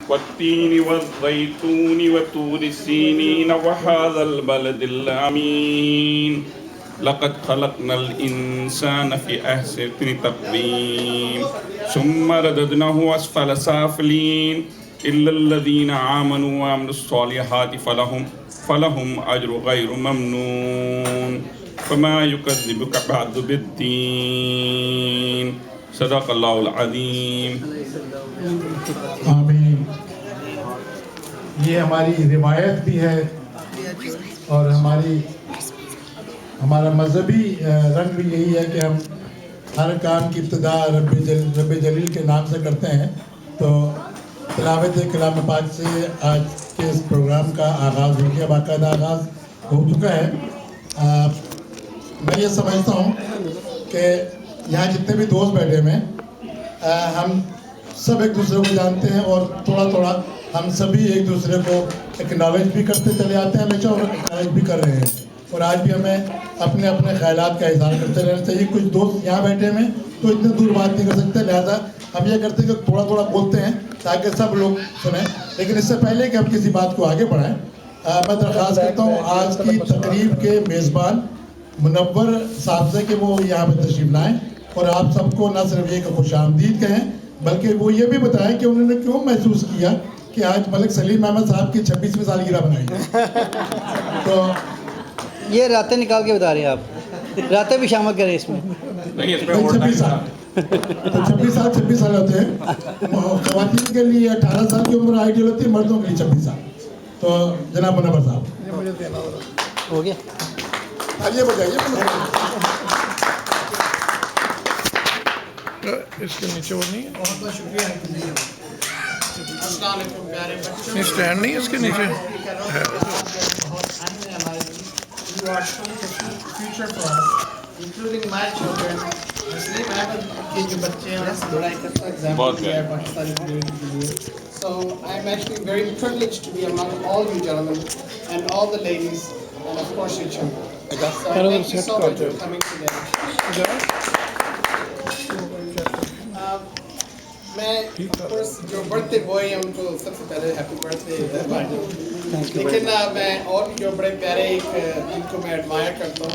والتين والزيتون وطور السينين وهذا البلد الأمين لقد خلقنا الإنسان في أحسن تقويم ثم رددناه أسفل سافلين إلا الذين آمنوا وعملوا الصالحات فلهم أجر غير ممنون فما يكذبك بعد بالدين صدق اللہ العظیم. آمین. یہ ہماری روایت بھی ہے اور ہمارا مذہبی رنگ بھی یہی ہے کہ ہم ہر کام کی ابتدا رب جلیل کے نام سے کرتے ہیں. تو تلاوت کلام پاک سے آج کے اس پروگرام کا آغاز ہو گیا، باقاعدہ آغاز ہو چکا ہے. میں یہ سمجھتا ہوں کہ یہاں جتنے بھی دوست بیٹھے ہوئے ہیں ہم سب ایک دوسرے کو جانتے ہیں اور تھوڑا تھوڑا ہم سبھی ایک دوسرے کو ایکنالج بھی کرتے چلے آتے ہیں ہمیشہ اور ایکنالج بھی کر رہے ہیں. اور آج بھی ہمیں اپنے اپنے خیالات کا اظہار کرتے رہنا چاہیے. کچھ دوست یہاں بیٹھے ہوئے ہیں تو اتنے دور بات نہیں کر سکتے، لہٰذا ہم یہ کرتے ہیں کہ تھوڑا تھوڑا بولتے ہیں تاکہ سب لوگ سنیں. لیکن اس سے پہلے کہ ہم کسی بات کو آگے بڑھائیں، میں درخواست کرتا ہوں آج کی تقریب کے میزبان منور صاحب سے کہ وہ یہاں پہ تشریف لائیں اور آپ سب کو نہ صرف یہ کہ خوش آمدید کہیں بلکہ وہ یہ بھی بتائیں کہ انہوں نے کیوں محسوس کیا کہ آج ملک سلیم احمد صاحب کی 26ویں سالگرہ بنائی ہے. تو یہ راتیں نکال کے بتا رہے ہیں آپ، راتیں بھی شامل کریں اس میں. 26 سال تو 26 سال ہوتے ہیں. خواتین کے لیے 18 سال کی عمر آئیڈیل ہوتی ہے، مردوں کے لیے 26 سال. تو جناب منور صاحب ہو گیا. آئیے بتائیے. اس کے نیچے وہ نہیں ہے، بہت بہت شکریہ. السلام علیکم پیارے بچوں. اسٹینڈ نہیں ہے اس کے نیچے ہے. You are showing the future for us, including my children. Muslim Ahmed کے جو بچے ہیں بڑا ایک اچھا ایگزامپل دیا ہے پاکستانی کمیونٹی کے لیے. So I'm actually very privileged to be among all you gentlemen and all the ladies and of course your children. So thank you so much for coming today. میں جو برتھ ڈے بوائے ہیں ان کو سب سے پہلے happy birth day. لیکن میں اور بھی جو بڑے پیارے ان کو میں ایڈمائر کرتا ہوں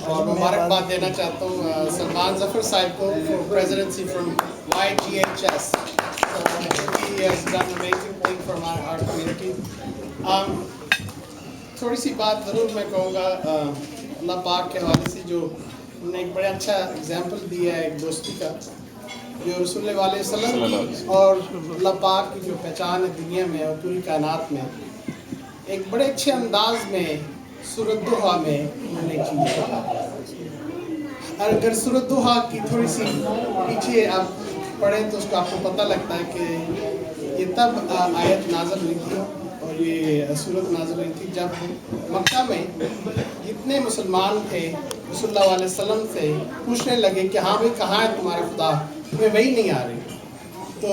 اور مبارکباد دینا چاہتا ہوں سلمان ظفر صاحب کو for presidency from YGHS. He has done an amazing thing for our community. تھوڑی سی بات ضرور میں کہوں گا اللہ پاک کے حوالے سے جو انہوں نے ایک بڑا اچھا ایگزامپل دیا ہے ایک دوستی کا جو رسول اللہ علیہ وسلم اور اللہ پاک کی جو پہچان ہے دنیا میں اور پوری کائنات میں ایک بڑے اچھے انداز میں سورۃ ضحیٰ میں انہوں نے کی. اگر سورۃ ضحیٰ کی تھوڑی سی پیچھے آپ پڑھیں تو اس کو آپ کو پتہ لگتا ہے کہ یہ تب آیت نازل ہوئی تھی اور یہ سورت نازل ہوئی تھی جب مکہ میں جتنے مسلمان تھے رسول اللہ علیہ وسلم سے پوچھنے لگے کہ ہاں بھائی کہاں ہے تمہارا خدا، تمہیں وہی نہیں آ رہی. تو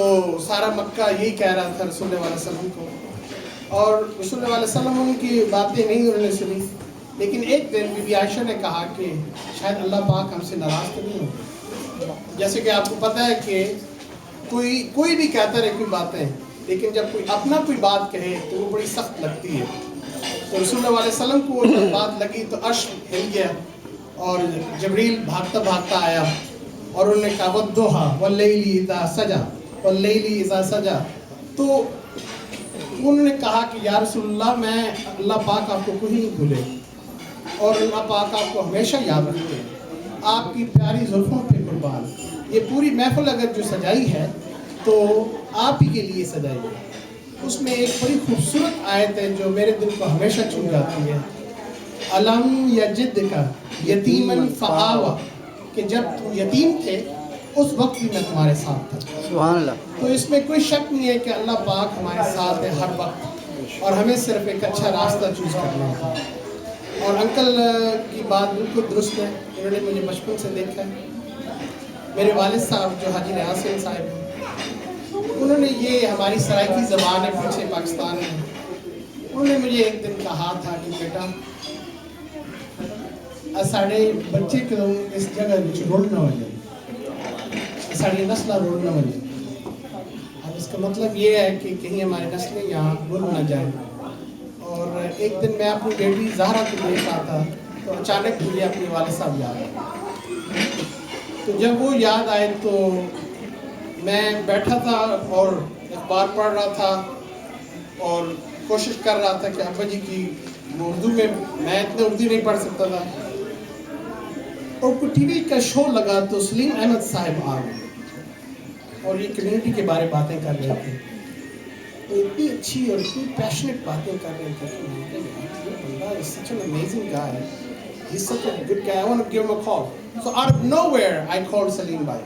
سارا مکہ یہی کہہ رہا تھا رسول اللہ علیہ وسلم کو اور رسول اللہ علیہ وسلم ان کی باتیں نہیں انہوں نے سنی. لیکن ایک دن بی بی عائشہ نے کہا کہ شاید اللہ پاک ہم سے ناراض تو نہیں ہو. جیسے کہ آپ کو پتہ ہے کہ کوئی بھی کہتا رہے کوئی باتیں، لیکن جب کوئی اپنا کوئی بات کہے تو وہ بڑی سخت لگتی ہے. تو رسول اللہ علیہ وسلم کو وہ بات لگی تو عرش ہل گیا اور جبریل بھاگتا بھاگتا آیا اور انہوں نے کہا وَالضُّحَىٰ وَاللَّيْلِ إِذَا سَجَىٰ وَاللَّيْلِ إِذَا سَجَىٰ. تو انہوں نے کہا کہ یا رسول اللہ میں اللہ پاک آپ کو کوئی نہیں بھولے اور اللہ پاک آپ کو ہمیشہ یاد رکھتے ہیں، آپ کی پیاری زلفوں پہ قربان. یہ پوری محفل اگر جو سجائی ہے تو آپ ہی کے لیے سجائی ہے. اس میں ایک بڑی خوبصورت آیت ہے جو میرے دل کو ہمیشہ چھو جاتی ہے، الم یجدک یتیما فآویٰ، کہ جب تم یتیم تھے اس وقت بھی میں تمہارے ساتھ تھا. سبحان اللہ. تو اس میں کوئی شک نہیں ہے کہ اللہ پاک ہمارے ساتھ ہے ہر وقت اور ہمیں صرف ایک اچھا راستہ چوز کرنا ہوتا ہے. اور انکل کی بات بالکل درست ہے، انہوں نے مجھے بچپن سے دیکھا ہے. میرے والد صاحب جو حاجی ریاض صاحب ہیں انہوں نے یہ ہماری سرائکی زبان ہے پیچھے پاکستان میں، انہوں نے مجھے ایک دن کہا تھا کہ بیٹا ساڑھے بچے کے اس جگہ روڈ نہ ہو جائے، ساڑھی نسل روڈ نہ ہو جائے. آپ اس تو مطلب یہ ہے کہ کہیں ہماری نسلیں یہاں بھول نہ جائیں. اور ایک دن میں اپنی بیٹی زہرا کو دیکھ رہا تھا تو اچانک مجھے اپنے والد صاحب یاد آئے. تو جب وہ یاد آئے تو میں بیٹھا تھا اور اخبار پڑھ رہا تھا اور کوشش کر رہا تھا کہ ابا جی کی اردو میں اتنا اردو نہیں پڑھ سکتا تھا. اور کوئی ٹی وی کا شو لگا تو سلیم احمد صاحب آ گئے اور یہ کمیونٹی کے بارے باتیں کر رہے تھے. تو اتنی اچھی اور اتنی پیشنیٹ باتیں کر رہے تھے کہ میں کہا یہ بندہ is such an amazing guy. He's such a good guy. I want to give him a call. So out of nowhere I called Salim bhai.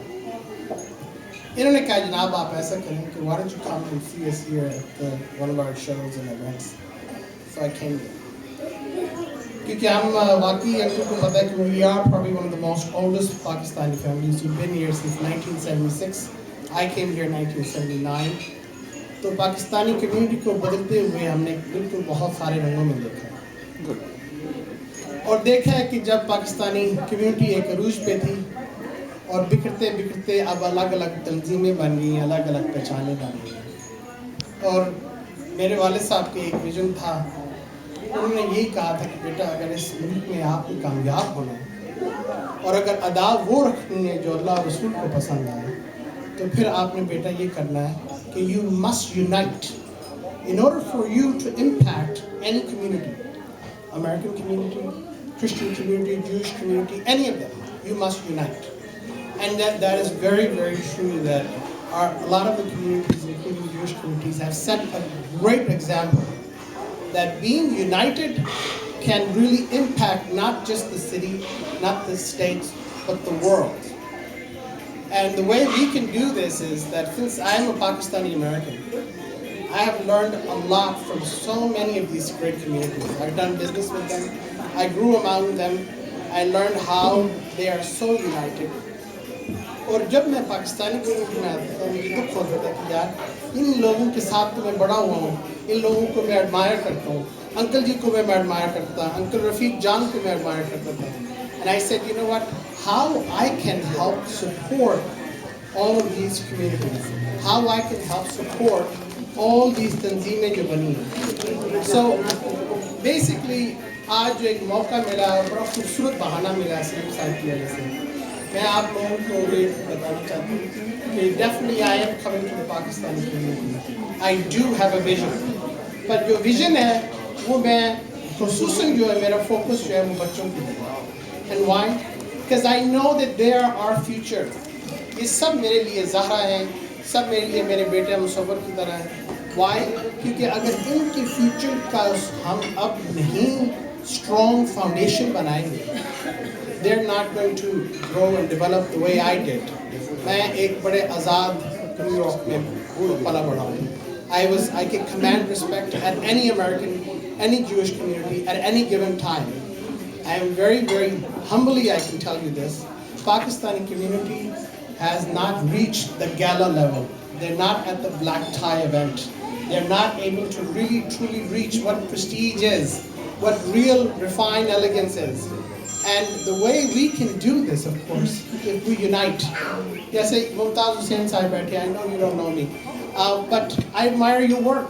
انہوں نے کہا جناب آپ ایسا کریں کہ why don't you come and see us here at one of our shows and events. So I came there. کیونکہ ہم واقعی آپ کو پتہ ہے کہ we are probably one of the most oldest Pakistani families. We've been here since 1976. I came here in 1979. تو Pakistani community کو بدلتے ہوئے ہم نے بالکل بہت سارے رنگوں میں دیکھا اور دیکھا ہے کہ جب پاکستانی کمیونٹی ایک عروج پہ تھی اور بکھرتے بکھرتے اب الگ الگ تنظیمیں بن گئی ہیں, الگ الگ پہچانیں بن گئی ہیں. اور میرے والد صاحب کے ایک ویژن تھا, انہوں نے یہی کہا تھا کہ بیٹا اگر اس ملک میں آپ کو کامیاب ہونا ہے اور اگر ادا وہ رکھنی ہے جو اللہ رسول کو پسند آئے تو پھر آپ نے بیٹا یہ کرنا ہے کہ you must unite in order for you to impact any community, American community, Christian community, Jewish community, any of them, you must unite. And that is very, very true that a lot of the communities, including Jewish communities, have set a great example that being united can really impact not just the city, not the states, but the world. And the way we can do this is that since I am a Pakistani American, I have learned a lot from so many of these great communities. I've done business with them. I grew among them. I learned how they are so united. اور جب میں Pakistani community میں آتا ہوں مجھے دکھ ہوتا تھا کہ یار ان لوگوں کے ساتھ تو میں بڑا ہوا ہوں, ان لوگوں کو میں ایڈمائر کرتا ہوں, انکل جی کو میں ایڈمائر کرتا, انکل رفیق جان کو میں ایڈمائر کرتا تھا. And I said, you know what, how I can help support all of these communities, how I can help support all these تنظیمیں جو بنی ہیں. So basically آج جو ایک موقع ملا, بڑا خوبصورت بہانہ ملا سلیم صاحب کی وجہ سے, میں آپ لوگوں کو یہ بتانا چاہتا ہوں کہ definitely I am coming to the Pakistani community. I do have a vision. پر جو ویژن ہے وہ میں خصوصاً جو ہے میرا فوکس جو ہے وہ بچوں کی ہے. And why? Because I know that they are our future. یہ سب میرے لیے زہرا ہیں, سب میرے لیے میرے بیٹے مصور کی طرح ہیں. Why? کیونکہ اگر ان کے فیوچر کا ہم اب نہیں اسٹرانگ فاؤنڈیشن بنائیں گے, they're not going to grow and develop the way I did. میں ایک بڑے آزاد نیو یارک میں پلا بڑا ہوں. I can command respect at any American, any Jewish community at any given time. I am very, very humbly I can tell you this. Pakistani community has not reached the gala level. They're not at the black tie event. They're not able to really truly reach what prestige is, what real refined elegance is. And the way we can do this, of course, if we unite. Jaise Mumtaz Hussain sahib baithe, I know you don't know me, but I admire your work.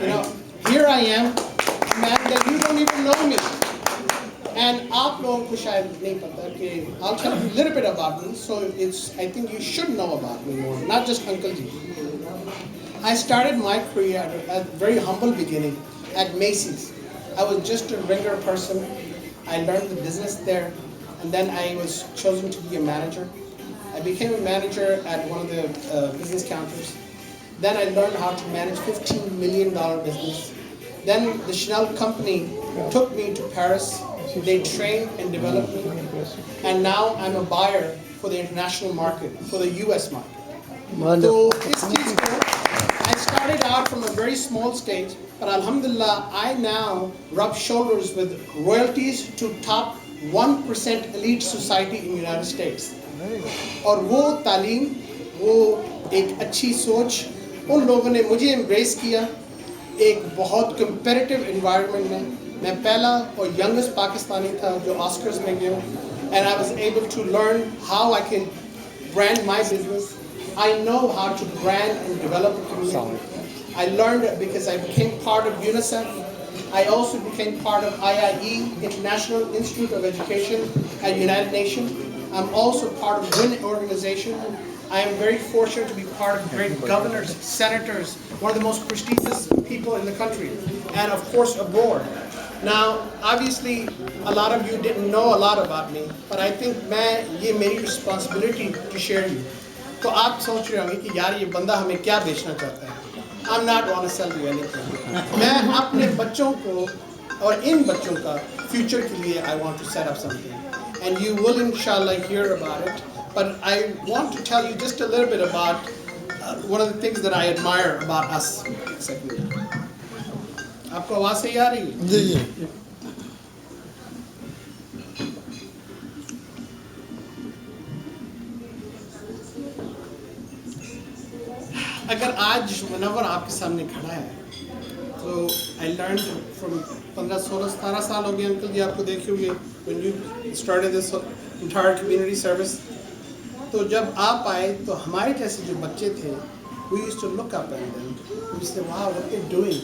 You know, here I am, a man that you don't even know me. And آپ لوگوں کو شاید نہیں پتا کہ I'll tell you a little bit about me, so I think you should know about me more, not just Uncle Ji. I started my career at a very humble beginning at Macy's. I was just a ringer person. I learned the business there, and then I was chosen to be a manager. I became a manager at one of the business counters. Then I learned how to manage $15 million business. Then the Chanel company took me to Paris. They trained and developed me, and now I'm a buyer for the international market, for the US market. So this I started out from a very small stage, but alhamdulillah, I now rub shoulders with royalties to top 1% elite society in the United States. اور وہ تعلیم, وہ ایک اچھی سوچ ان لوگوں نے مجھے امبریس کیا ایک بہت کمپیریٹیو انوائرمنٹ میں. میں پہلا اور ینگسٹ پاکستانی تھا جو آسکرز میں گیا, and I was able to learn how I can brand my business, I know how to brand and develop a community. I learned it because I became part of UNICEF. I also became part of IIE, International Institute of Education at United Nations. I'm also part of WIN organization. I am very fortunate to be part of great governors, senators, one of the most prestigious people in the country, and of course abroad. Now, obviously, a lot of you didn't know a lot about me, but I think یہ میری responsibility to share you. تو آپ سوچ رہے ہوں گے کہ یار یہ بندہ ہمیں کیا بیچنا چاہتا ہے. I'm not want to sell you anything. میں اپنے بچوں کو اور ان بچوں کا future کے لیے I want to set up something. And you will inshallah hear about it. But I want to tell you just a little bit about one of the things that I admire about us. آپ کو آواز صحیح آ رہی ہے؟ جی جی. اگر آج منور آپ کے سامنے کھڑا ہے تو I learned from 15-16-17 سال ہو گئے انکل جی آپ کو دیکھے ہوئے when you started this entire community service. تو جب آپ آئے تو ہمارے جیسے جو بچے تھے we used to look up at them. We used to say wow what they're doing.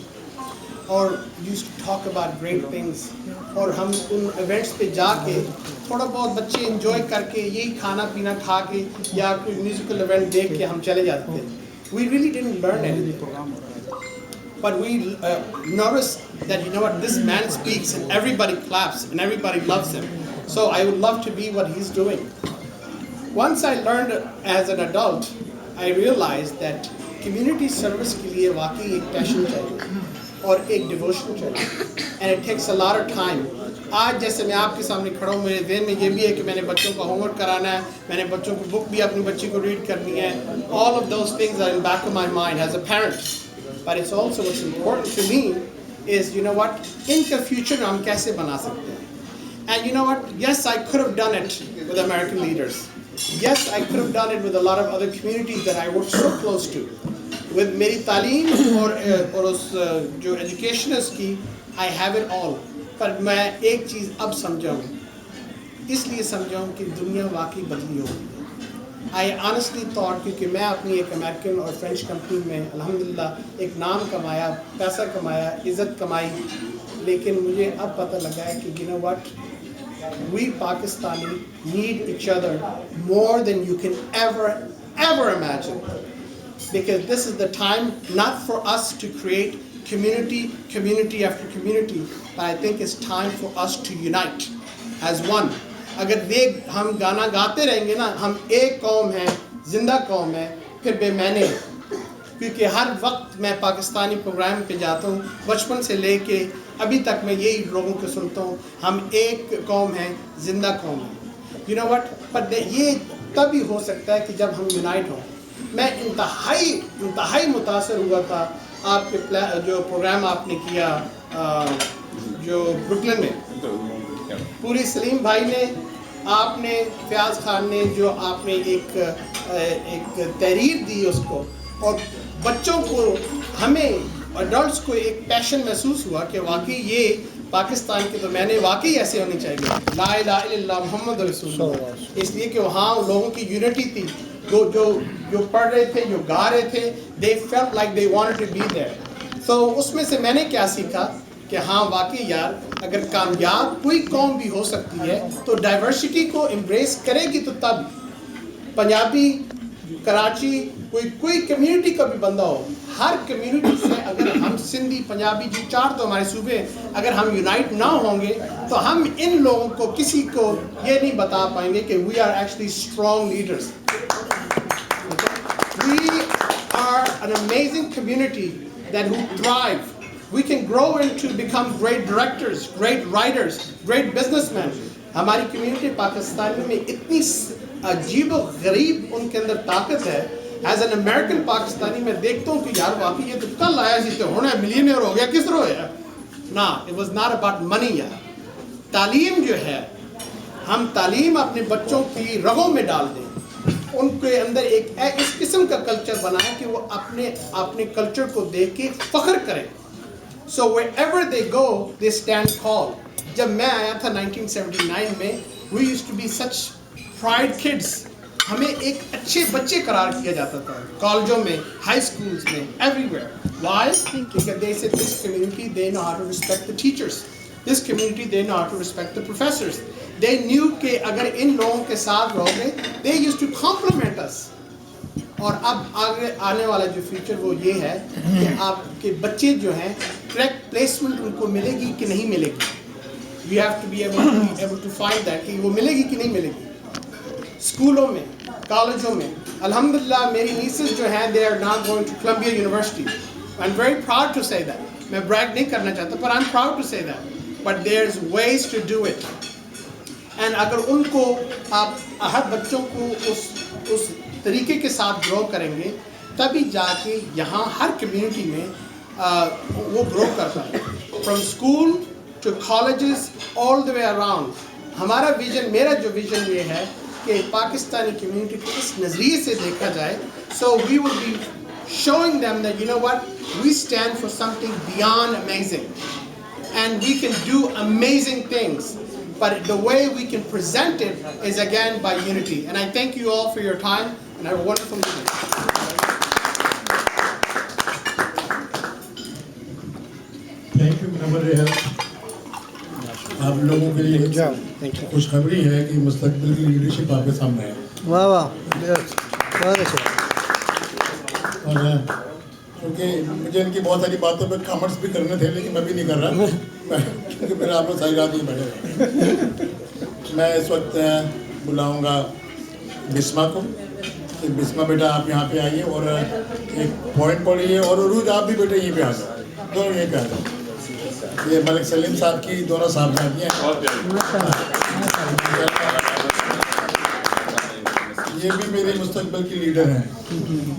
اور used to talk about great things. اور ہم ان ایونٹس پہ جا کے تھوڑا بہت بچے انجوائے کر کے یہی کھانا پینا کھا کے یا کوئی میوزیکل ایونٹ دیکھ کے ہم چلے جاتے تھے. We really didn't learn anything. But we noticed that, you know what, this man speaks and everybody claps and everybody loves him. So I would love to be what he's doing. Once I learned as an adult, I realized that community service کے لیے واقعی ایک پیشن چاہیے اور ایک devotion چاہیے. And it takes a lot of time. آج جیسے میں آپ کے سامنے کھڑا ہوں میرے ذہن میں یہ بھی ہے کہ میں نے بچوں کا ہوم ورک کرانا ہے, میں نے بچوں کو بک بھی اپنی بچی کو ریڈ کرنی ہے. All of those things are in back of my mind as a parent. But it's also what's important to me is, you know what, ان کا future ہم کیسے بنا سکتے ہیں. And you know what, yes I could have done it with American leaders. Yes I could have done it with a lot of other communities that I work so close to. With میری تعلیم اور اس جو education ہے اس کی I have it all. پر میں ایک چیز اب سمجھا ہوں, اس لیے سمجھا ہوں کہ دنیا واقعی بدلی ہوگی. I honestly thought کیونکہ میں اپنی ایک امریکن اور فرینچ کمپنی میں الحمدللہ ایک نام کمایا, پیسہ کمایا, عزت کمائی, لیکن مجھے اب پتہ لگا ہے کہ you know what, we Pakistani need each other more than you can ever imagine. Because this is the time not for us to create community after community, but I think it's time for us to unite as one. اگر ہم گانا گاتے رہیں گے نا, ہم ایک قوم ہیں, زندہ قوم ہے, پھر بے معنی. کیونکہ ہر وقت میں پاکستانی پروگرام پہ جاتا ہوں, بچپن سے لے کے ابھی تک میں یہی لوگوں کو سنتا ہوں, ہم ایک قوم ہیں, زندہ قوم ہے. You know what, but یہ تب ہی ہو سکتا ہے کہ جب ہم یونائٹ ہوں. میں انتہائی متاثر ہوا تھا آپ کے جو پروگرام آپ نے کیا جو بروکلن میں, پوری سلیم بھائی نے, آپ نے, فیاض خان نے, جو آپ نے ایک تحریر دی اس کو, اور بچوں کو, ہمیں ایڈلٹس کو ایک پیشن محسوس ہوا کہ واقعی یہ پاکستان کے تو میں نے واقعی ایسے ہونی چاہیے, لا الہ الا اللہ محمد رسول اللہ. اس لیے کہ وہاں لوگوں کی یونٹی تھی, جو پڑھ رہے تھے, جو گا رہے تھے, they felt like they wanted to be there. So اس میں سے میں نے کیا سیکھا کہ ہاں واقعی یار اگر کامیاب کوئی قوم بھی ہو سکتی ہے تو ڈائیورسٹی کو امبریس کرے گی تو تب. پنجابی, کراچی, کوئی کمیونٹی کا بھی بندہ ہو, ہر کمیونٹی سے اگر ہم سندھی, پنجابی, جو 4 تو ہمارے صوبے ہیں, اگر ہم یونائٹ نہ ہوں گے تو ہم ان لوگوں کو کسی کو یہ نہیں بتا پائیں گے کہ we are actually strong leaders. We are an amazing community that who thrive. We can grow into become great directors, great writers, great businessmen. ہماری کمیونٹی پاکستان میں اتنی عجیب و غریب ان کے اندر طاقت ہے. ایز این امریکن پاکستانی میں دیکھتا ہوں کہ یار واقعی یہ تو کل آیا جیتے ہونا ہے, ملینئر ہو گیا, کس طرح ہے نا. It was not about money یار. تعلیم جو ہے, ہم تعلیم اپنے بچوں کی رگوں میں ڈال دیں, ان کے اندر ایک اس قسم کا کلچر بنائیں کہ وہ اپنے کلچر کو دیکھ کے فخر کریں. So wherever they go, they stand tall. جب میں آیا تھا 1979 میں, we used to be such pride kids. ہمیں ایک اچھے بچے قرار کیا جاتا تھا کالجوں میں, ہائی اسکولس میں, every where. Why? Because they said this community, they know how to respect the teachers. This community, they know how to respect the professors. They knew کہ اگر ان لوگوں کے ساتھ رہو گے, they used to compliment us. اور اب آگے آنے والا جو فیوچر وہ یہ ہے کہ آپ کے بچے جو ہیں کریکٹ پلیسمنٹ ان کو ملے گی کہ نہیں ملے گی. You have to be able to find that کہ وہ ملے گی کہ نہیں ملے گی. اسکولوں میں, کالجوں میں, الحمدللہ میری نیسز جو ہیں they are now going to Columbia University. I'm very proud to say that. میں brag نہیں کرنا چاہتا but I'm proud to say that. But there's ways to do it. And اگر ان کو آپ ہر بچوں کو اس طریقے کے ساتھ گرو کریں گے تبھی جا کے یہاں ہر کمیونٹی میں وہ گرو کرتا ہے. From school to colleges all the way around. ہمارا ویژن, میرا جو ویژن یہ ہے کہ پاکستانی کمیونٹی کو اس نظریے سے دیکھا جائے. So we will be showing them that, you know what, we stand for something beyond amazing. And we can do amazing things. But the way we can present it is again by unity. And I thank you all for your time and have a wonderful evening. Thank you, Mr. Rehan. آپ لوگوں کے لیے خوشخبری ہے کہ مستقبل کی leadership آپ کے سامنے ہے. واہ واہ, بہت اچھا. اور کیونکہ مجھے ان کی بہت ساری باتوں پہ کامنٹس بھی کرنے تھے لیکن میں بھی نہیں کر رہا کیونکہ پھر آپ لوگ ساری رات نہیں بیٹھے. میں اس وقت بلاؤں گا بسما کو کہ بسما بیٹا آپ یہاں پہ آئیے اور ایک پوائنٹ پڑھیے, اور عروج آپ بھی بیٹے یہیں پہ آ جاؤ, دونوں یہیں پہ آ جاؤ. یہ ملک سلیم صاحب کی دونوں صاحبزادیاں ہیں, یہ بھی میرے مستقبل کی لیڈر ہیں.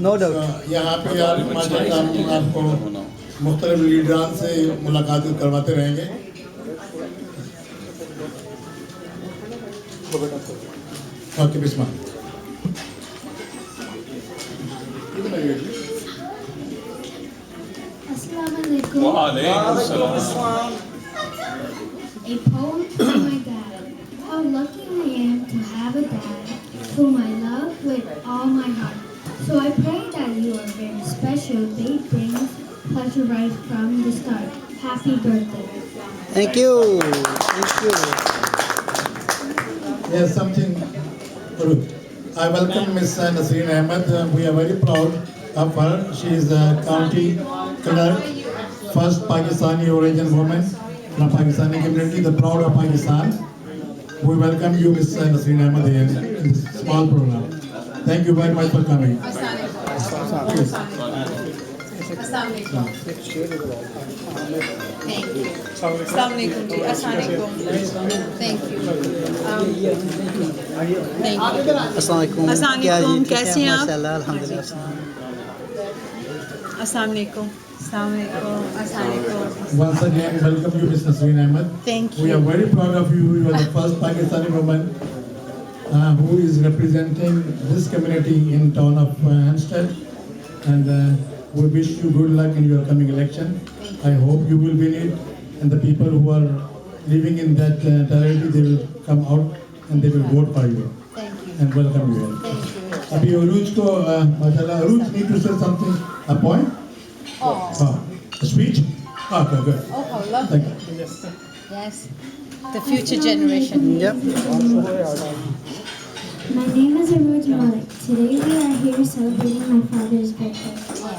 No doubt. یہاں پہ آپ کو مختلف لیڈران سے ملاقات کرواتے رہیں گے. اوکے بسما. وعلیکم السلام. A poem to my dad. How lucky I am to have a dad whom I love with all my heart. So I pray that you are very special. They bring pleasure right from the start. Happy birthday. Thank you. Thank you. Yes, something. I welcome Miss Nasreen Ahmed. We are very proud of her. She is a county clerk, first Pakistani origin woman from Pakistani community, the proud of Pakistan. We welcome you, Miss Nasreen Ahmed, here in this small program. Thank you very much for coming. Yes. السلام علیکم جی. السلام علیکم. Thank you. السلام علیکم. السلام علیکم. کیسے ہیں آپ؟ ماشاء اللہ, الحمد للہ. السلام علیکم. السلام علیکم. السلام علیکم. Once again, welcome you, Miss Nasreen Ahmed. Thank We you. are very proud of you. You are the first Pakistani woman who is representing this community in town of Hampstead. And we wish you good luck in your coming election. I hope you will win it. And the people who are living in that territory, they will come out and they will vote for you. Thank you. And welcome you. Thank you. Abhi Aruj ko, mashallah, Aruj need to say something. A point? Oh, A speech? Okay, good. oh, how lovely. Thank you. Yes. The future generation. Yep. My name is Aruj Malik. Today we are here celebrating my father's birthday.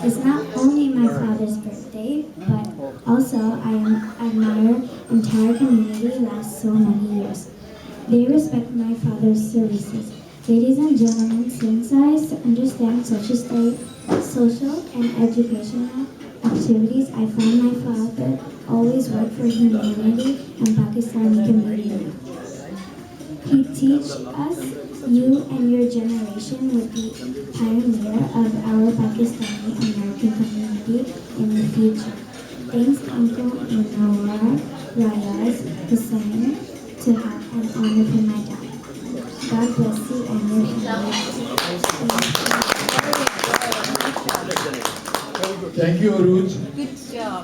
It's not only my father's birthday, but also I admire entire community last so many years. They respect my father's services. Ladies and gentlemen, since I understand such a state, social and educational activities, I find my father always worked for humanity and Pakistani community. He teach us, you and your generation would be pioneer of our Pakistani American community in the future. Thanks Uncle Munawar Rayaz Hussain to have an honor for my dad. God bless you and your family. Thank you, Aruj. Good job.